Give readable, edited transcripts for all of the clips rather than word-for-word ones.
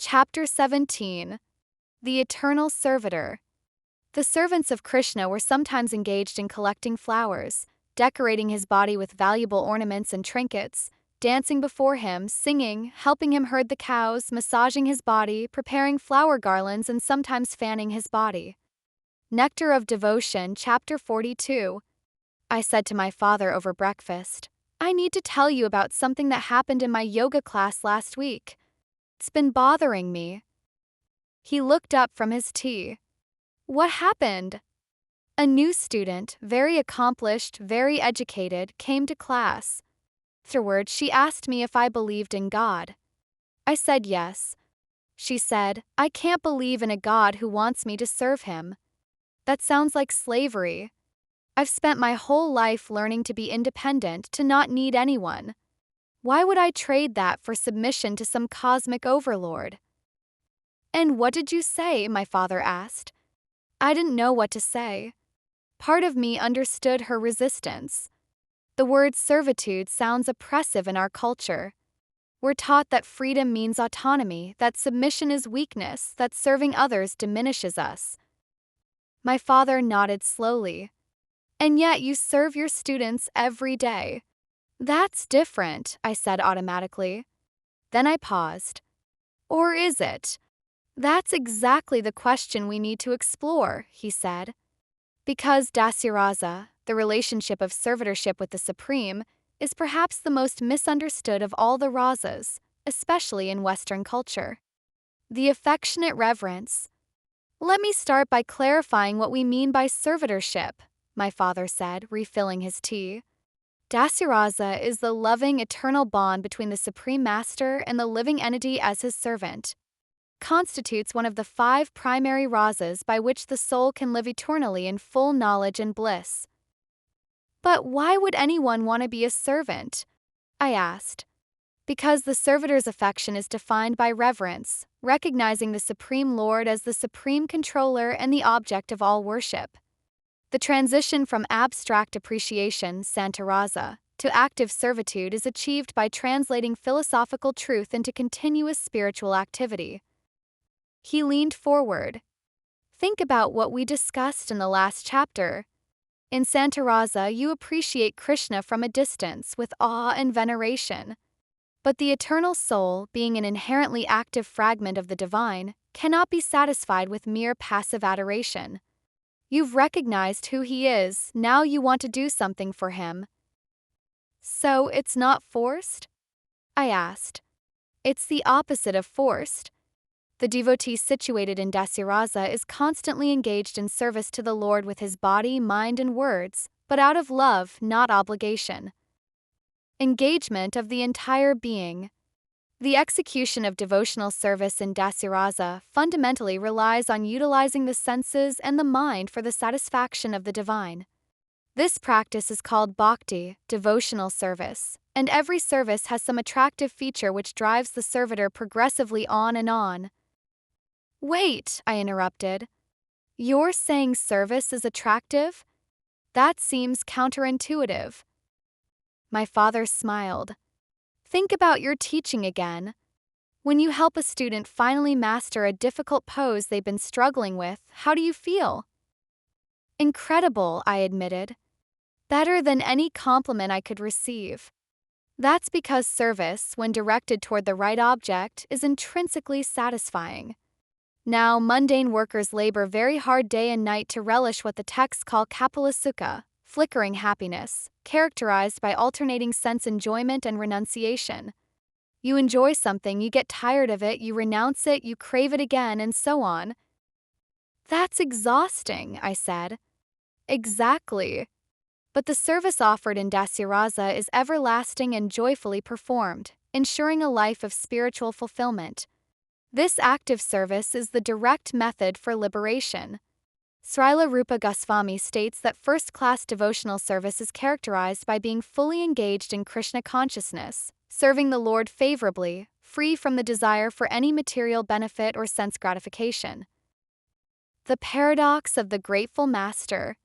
Chapter 17. The Eternal Servitor. The servants of Krishna were sometimes engaged in collecting flowers, decorating his body with valuable ornaments and trinkets, dancing before him, singing, helping him herd the cows, massaging his body, preparing flower garlands, and sometimes fanning his body. Nectar of Devotion, Chapter 42. I said to my father over breakfast, "I need to tell you about something that happened in my yoga class last week. It's been bothering me." He looked up from his tea. "What happened?" A new student, very accomplished, very educated, came to class. Afterward, she asked me if I believed in God. I said yes. She said, "I can't believe in a God who wants me to serve him. That sounds like slavery. I've spent my whole life learning to be independent, to not need anyone. Why would I trade that for submission to some cosmic overlord?" "And what did you say?" my father asked. I didn't know what to say. Part of me understood her resistance. The word servitude sounds oppressive in our culture. We're taught that freedom means autonomy, that submission is weakness, that serving others diminishes us. My father nodded slowly. "And yet you serve your students every day." "That's different," I said automatically. Then I paused. "Or is it?" "That's exactly the question we need to explore," he said. Because Dasirasa, the relationship of servitorship with the Supreme, is perhaps the most misunderstood of all the rasas, especially in Western culture. The affectionate reverence. "Let me start by clarifying what we mean by servitorship," my father said, refilling his tea. Dasirasa is the loving, eternal bond between the Supreme Master and the living entity as his servant. Constitutes one of the 5 primary rasas by which the soul can live eternally in full knowledge and bliss. "But why would anyone want to be a servant?" I asked. "Because the servitor's affection is defined by reverence, recognizing the Supreme Lord as the supreme controller and the object of all worship. The transition from abstract appreciation, Santarasa, to active servitude is achieved by translating philosophical truth into continuous spiritual activity." He leaned forward. "Think about what we discussed in the last chapter. In Santarasa, you appreciate Krishna from a distance with awe and veneration. But the eternal soul, being an inherently active fragment of the divine, cannot be satisfied with mere passive adoration. You've recognized who he is, now you want to do something for him." "So it's not forced?" I asked. "It's the opposite of forced. The devotee situated in Dasirasa is constantly engaged in service to the Lord with his body, mind, and words, but out of love, not obligation. Engagement of the entire being. The execution of devotional service in Dasirasa fundamentally relies on utilizing the senses and the mind for the satisfaction of the divine. This practice is called bhakti, devotional service, and every service has some attractive feature which drives the servitor progressively on and on." "Wait," I interrupted. "You're saying service is attractive? That seems counterintuitive." My father smiled. "Think about your teaching again. When you help a student finally master a difficult pose they've been struggling with, how do you feel?" "Incredible," I admitted. "Better than any compliment I could receive." That's because service, when directed toward the right object, is intrinsically satisfying. Now, mundane workers labor very hard day and night to relish what the texts call kapila sukha, flickering happiness, characterized by alternating sense enjoyment and renunciation. You enjoy something, you get tired of it, you renounce it, you crave it again, and so on. "That's exhausting," I said. "Exactly. But the service offered in Dasirasa is everlasting and joyfully performed, ensuring a life of spiritual fulfillment. This active service is the direct method for liberation." Srila Rupa Goswami states that first-class devotional service is characterized by being fully engaged in Krishna consciousness, serving the Lord favorably, free from the desire for any material benefit or sense gratification. The paradox of the grateful master.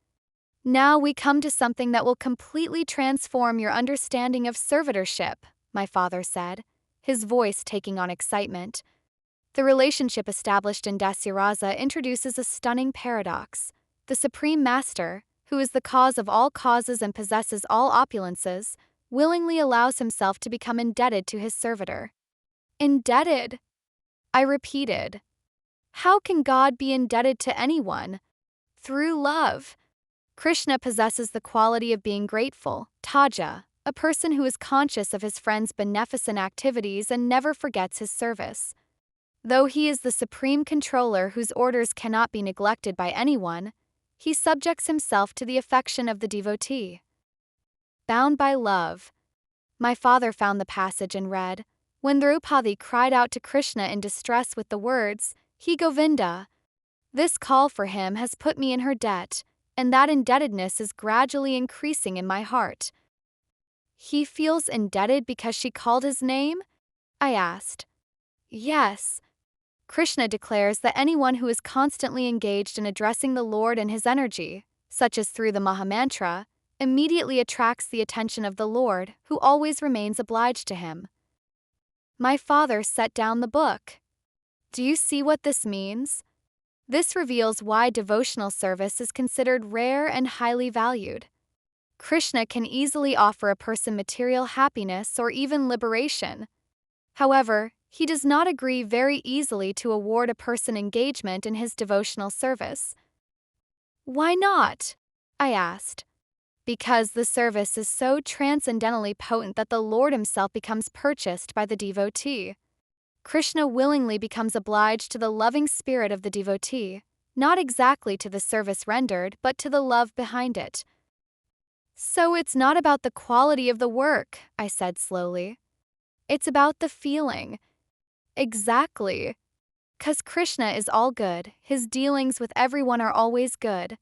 "Now we come to something that will completely transform your understanding of servitorship," my father said, his voice taking on excitement. The relationship established in Dasyarasa introduces a stunning paradox. The Supreme Master, who is the cause of all causes and possesses all opulences, willingly allows himself to become indebted to his servitor. Indebted? I repeated. How can God be indebted to anyone? Through love. Krishna possesses the quality of being grateful, taja, a person who is conscious of his friend's beneficent activities and never forgets his service. Though he is the supreme controller whose orders cannot be neglected by anyone, he subjects himself to the affection of the devotee. Bound by love. My father found the passage and read, when Draupadi cried out to Krishna in distress with the words, "He Govinda." This call for him has put me in her debt, and that indebtedness is gradually increasing in my heart. He feels indebted because she called his name? I asked. Yes. Krishna declares that anyone who is constantly engaged in addressing the Lord and his energy, such as through the Mahamantra, immediately attracts the attention of the Lord, who always remains obliged to him. My father set down the book. Do you see what this means? This reveals why devotional service is considered rare and highly valued. Krishna can easily offer a person material happiness or even liberation. However, he does not agree very easily to award a person engagement in his devotional service. Why not? I asked. Because the service is so transcendently potent that the Lord himself becomes purchased by the devotee. Krishna willingly becomes obliged to the loving spirit of the devotee, not exactly to the service rendered, but to the love behind it. So it's not about the quality of the work, I said slowly. It's about the feeling. Exactly. 'Cause Krishna is all good, his dealings with everyone are always good.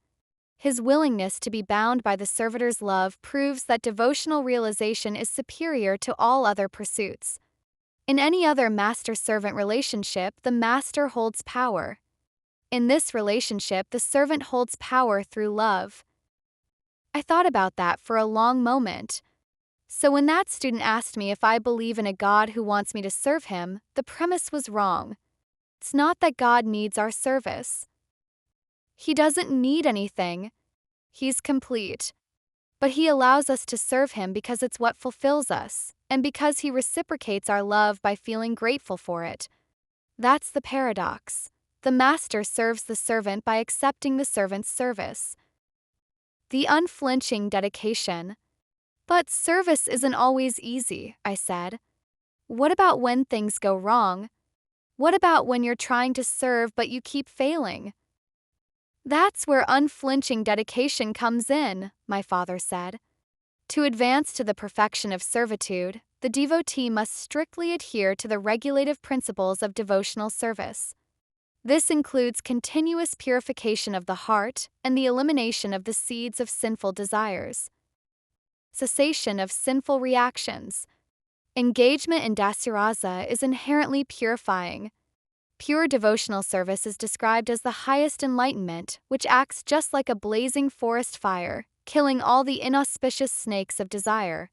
His willingness to be bound by the servitor's love proves that devotional realization is superior to all other pursuits. In any other master-servant relationship, the master holds power. In this relationship, the servant holds power through love. I thought about that for a long moment. So when that student asked me if I believe in a God who wants me to serve him, the premise was wrong. It's not that God needs our service. He doesn't need anything. He's complete. But he allows us to serve him because it's what fulfills us, and because he reciprocates our love by feeling grateful for it. That's the paradox. The master serves the servant by accepting the servant's service. The unflinching dedication. But service isn't always easy, I said. What about when things go wrong? What about when you're trying to serve but you keep failing? That's where unflinching dedication comes in, my father said. To advance to the perfection of servitude, the devotee must strictly adhere to the regulative principles of devotional service. This includes continuous purification of the heart and the elimination of the seeds of sinful desires. Cessation of sinful reactions. Engagement in Dasyarasa is inherently purifying. Pure devotional service is described as the highest enlightenment, which acts just like a blazing forest fire, killing all the inauspicious snakes of desire.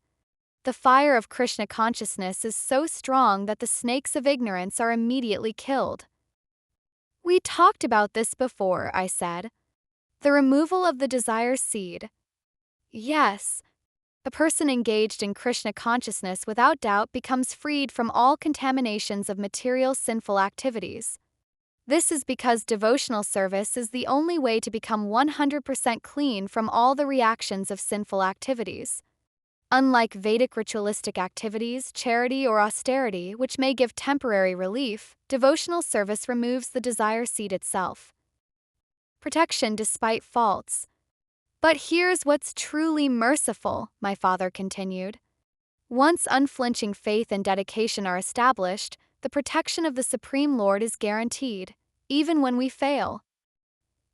The fire of Krishna consciousness is so strong that the snakes of ignorance are immediately killed. We talked about this before, I said. The removal of the desire seed. Yes. A person engaged in Krishna consciousness without doubt becomes freed from all contaminations of material sinful activities. This is because devotional service is the only way to become 100% clean from all the reactions of sinful activities. Unlike Vedic ritualistic activities, charity, or austerity, which may give temporary relief, devotional service removes the desire seed itself. Protection despite faults. But here's what's truly merciful, my father continued. Once unflinching faith and dedication are established, the protection of the Supreme Lord is guaranteed, even when we fail.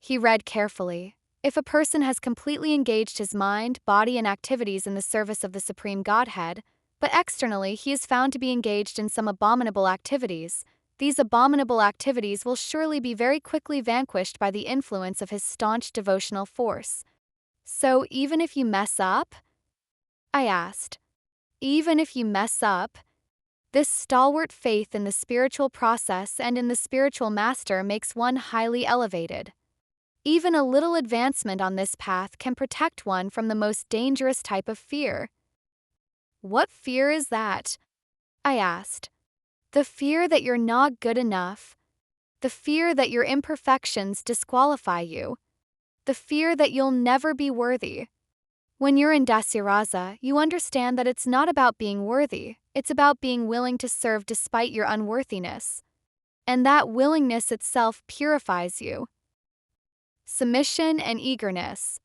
He read carefully. If a person has completely engaged his mind, body, and activities in the service of the Supreme Godhead, but externally he is found to be engaged in some abominable activities, these abominable activities will surely be very quickly vanquished by the influence of his staunch devotional force. So even if you mess up? I asked. Even if you mess up? This stalwart faith in the spiritual process and in the spiritual master makes one highly elevated. Even a little advancement on this path can protect one from the most dangerous type of fear. What fear is that? I asked. The fear that you're not good enough. The fear that your imperfections disqualify you. The fear that you'll never be worthy. When you're in Dasyaraza, you understand that it's not about being worthy, it's about being willing to serve despite your unworthiness. And that willingness itself purifies you. Submission and eagerness.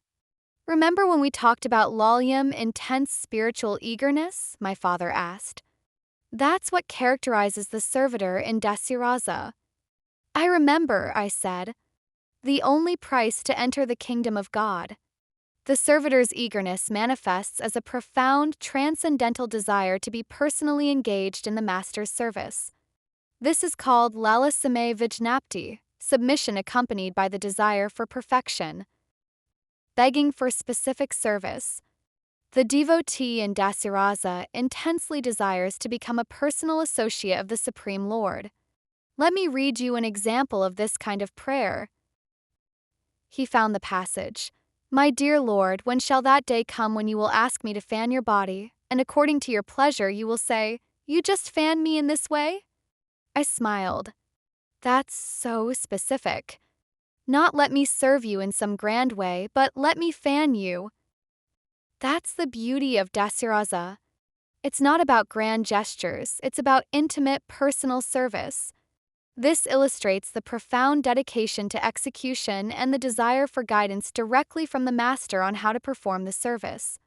Remember when we talked about lalyam, intense spiritual eagerness? My father asked. That's what characterizes the servitor in Dasyaraza. I remember, I said. The only price to enter the kingdom of God. The servitor's eagerness manifests as a profound, transcendental desire to be personally engaged in the master's service. This is called lalasame vijnapti, submission accompanied by the desire for perfection. Begging for specific service. The devotee in Dasyaraza intensely desires to become a personal associate of the Supreme Lord. Let me read you an example of this kind of prayer. He found the passage. My dear Lord, when shall that day come when you will ask me to fan your body, and according to your pleasure you will say, you just fan me in this way? I smiled. That's so specific. Not let me serve you in some grand way, but let me fan you. That's the beauty of Dasyaraza. It's not about grand gestures, it's about intimate, personal service. This illustrates the profound dedication to execution and the desire for guidance directly from the master on how to perform the service.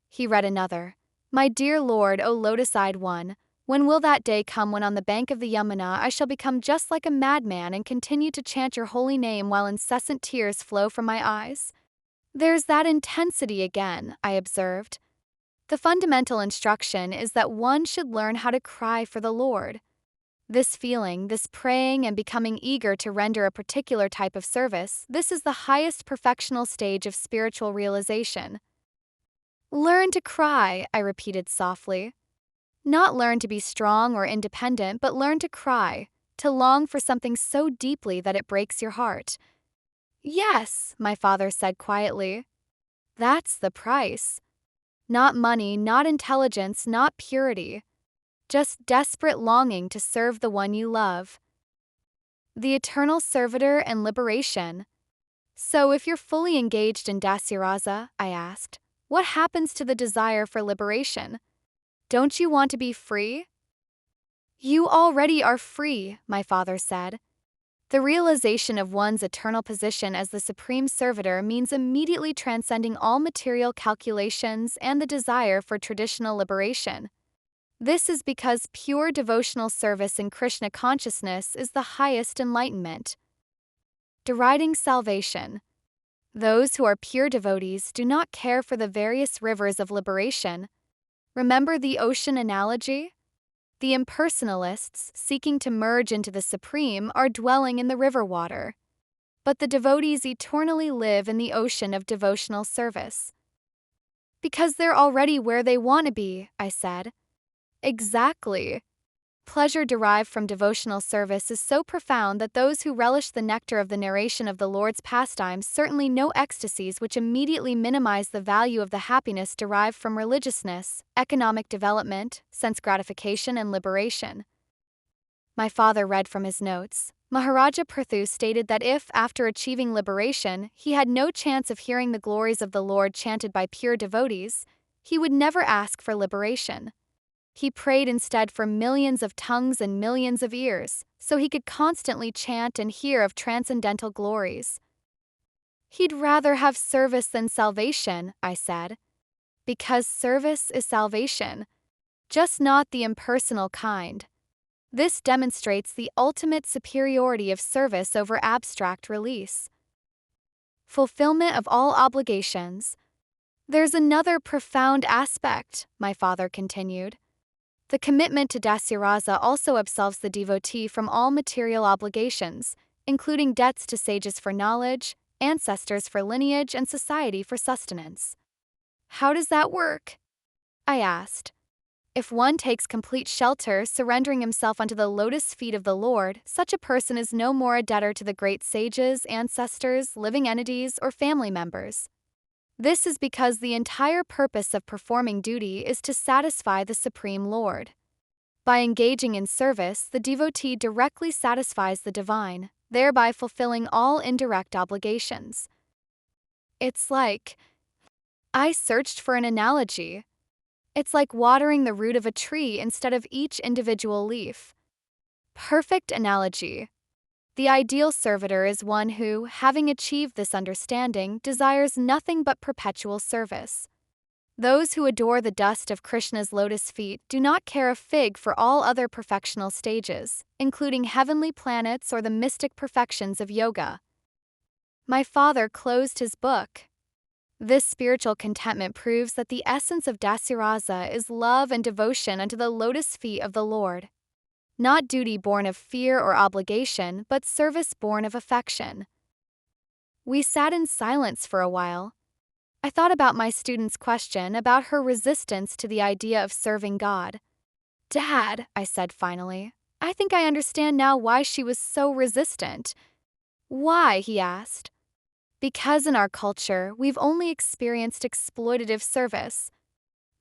He read another. My dear Lord, O lotus-eyed one, when will that day come when on the bank of the Yamuna I shall become just like a madman and continue to chant your holy name while incessant tears flow from my eyes? There's that intensity again, I observed. The fundamental instruction is that one should learn how to cry for the Lord. This feeling, this praying and becoming eager to render a particular type of service, this is the highest perfectional stage of spiritual realization. Learn to cry, I repeated softly. Not learn to be strong or independent, but learn to cry, to long for something so deeply that it breaks your heart. Yes, my father said quietly. That's the price. Not money, not intelligence, not purity. Just desperate longing to serve the one you love. The eternal servitor and liberation. So if you're fully engaged in Dasyaraza, I asked, what happens to the desire for liberation? Don't you want to be free? You already are free, my father said. The realization of one's eternal position as the supreme servitor means immediately transcending all material calculations and the desire for traditional liberation. This is because pure devotional service in Krishna consciousness is the highest enlightenment. Deriding salvation. Those who are pure devotees do not care for the various rivers of liberation. Remember the ocean analogy? The impersonalists, seeking to merge into the Supreme, are dwelling in the river water. But the devotees eternally live in the ocean of devotional service. Because they're already where they want to be, I said. Exactly. Pleasure derived from devotional service is so profound that those who relish the nectar of the narration of the Lord's pastimes certainly know ecstasies which immediately minimize the value of the happiness derived from religiousness, economic development, sense gratification, and liberation. My father read from his notes. Maharaja Prithu stated that if, after achieving liberation, he had no chance of hearing the glories of the Lord chanted by pure devotees, he would never ask for liberation. He prayed instead for millions of tongues and millions of ears, so he could constantly chant and hear of transcendental glories. He'd rather have service than salvation, I said. Because service is salvation, just not the impersonal kind. This demonstrates the ultimate superiority of service over abstract release. Fulfillment of all obligations. There's another profound aspect, my father continued. The commitment to Dasyaraza also absolves the devotee from all material obligations, including debts to sages for knowledge, ancestors for lineage, and society for sustenance. How does that work? I asked. If one takes complete shelter, surrendering himself unto the lotus feet of the Lord, such a person is no more a debtor to the great sages, ancestors, living entities, or family members. This is because the entire purpose of performing duty is to satisfy the Supreme Lord. By engaging in service, the devotee directly satisfies the divine, thereby fulfilling all indirect obligations. It's like, I searched for an analogy. It's like watering the root of a tree instead of each individual leaf. Perfect analogy. The ideal servitor is one who, having achieved this understanding, desires nothing but perpetual service. Those who adore the dust of Krishna's lotus feet do not care a fig for all other perfectional stages, including heavenly planets or the mystic perfections of yoga. My father closed his book. This spiritual contentment proves that the essence of dasirasa is love and devotion unto the lotus feet of the Lord. Not duty born of fear or obligation, but service born of affection. We sat in silence for a while. I thought about my student's question about her resistance to the idea of serving God. Dad, I said finally, I think I understand now why she was so resistant. Why? He asked. Because in our culture, we've only experienced exploitative service.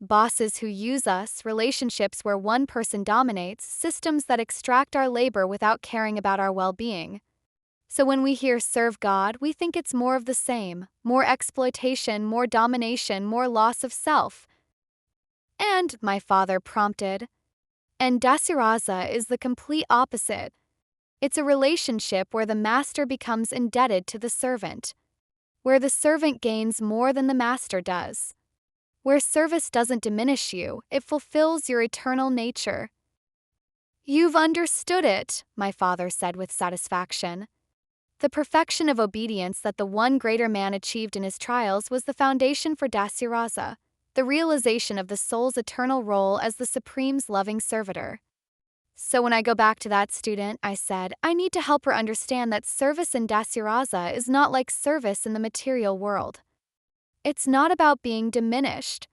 Bosses who use us, relationships where one person dominates, systems that extract our labor without caring about our well-being. So when we hear serve God, we think it's more of the same, more exploitation, more domination, more loss of self. And, my father prompted, and dasirasa is the complete opposite. It's a relationship where the master becomes indebted to the servant, where the servant gains more than the master does, where service doesn't diminish you, it fulfills your eternal nature. You've understood it, my father said with satisfaction. The perfection of obedience that the one greater man achieved in his trials was the foundation for dasirasa, the realization of the soul's eternal role as the Supreme's loving servitor. So when I go back to that student, I said, I need to help her understand that service in dasirasa is not like service in the material world. It's not about being diminished.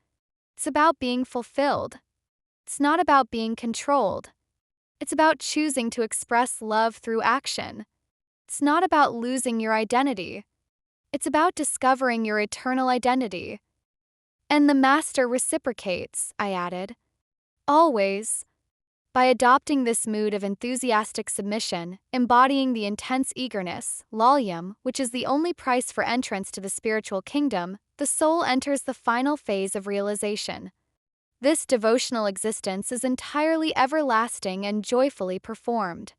It's about being fulfilled. It's not about being controlled. It's about choosing to express love through action. It's not about losing your identity. It's about discovering your eternal identity. And the master reciprocates, I added. Always. By adopting this mood of enthusiastic submission, embodying the intense eagerness, lalyam, which is the only price for entrance to the spiritual kingdom, the soul enters the final phase of realization. This devotional existence is entirely everlasting and joyfully performed.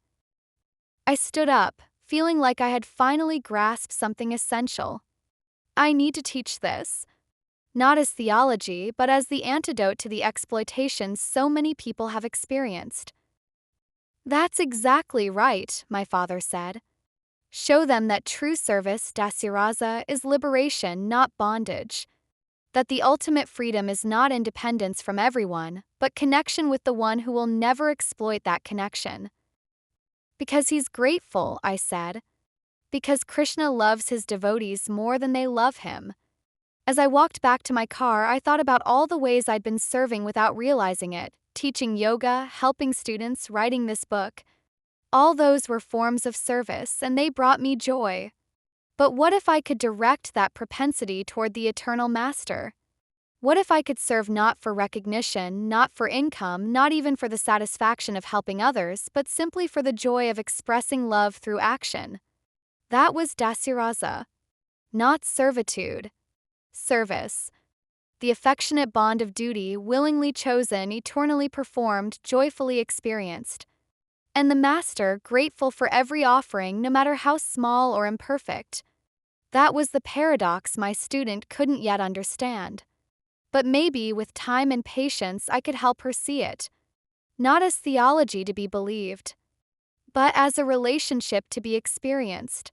I stood up, feeling like I had finally grasped something essential. I need to teach this. Not as theology, but as the antidote to the exploitation so many people have experienced. That's exactly right, my father said. Show them that true service, dasirasa, is liberation, not bondage. That the ultimate freedom is not independence from everyone, but connection with the one who will never exploit that connection. Because he's grateful, I said. Because Krishna loves his devotees more than they love him. As I walked back to my car, I thought about all the ways I'd been serving without realizing it, teaching yoga, helping students, writing this book. All those were forms of service, and they brought me joy. But what if I could direct that propensity toward the eternal master? What if I could serve not for recognition, not for income, not even for the satisfaction of helping others, but simply for the joy of expressing love through action? That was dasirasa. Not servitude. Service. The affectionate bond of duty, willingly chosen, eternally performed, joyfully experienced. And the master, grateful for every offering, no matter how small or imperfect. That was the paradox my student couldn't yet understand. But maybe, with time and patience, I could help her see it. Not as theology to be believed, but as a relationship to be experienced.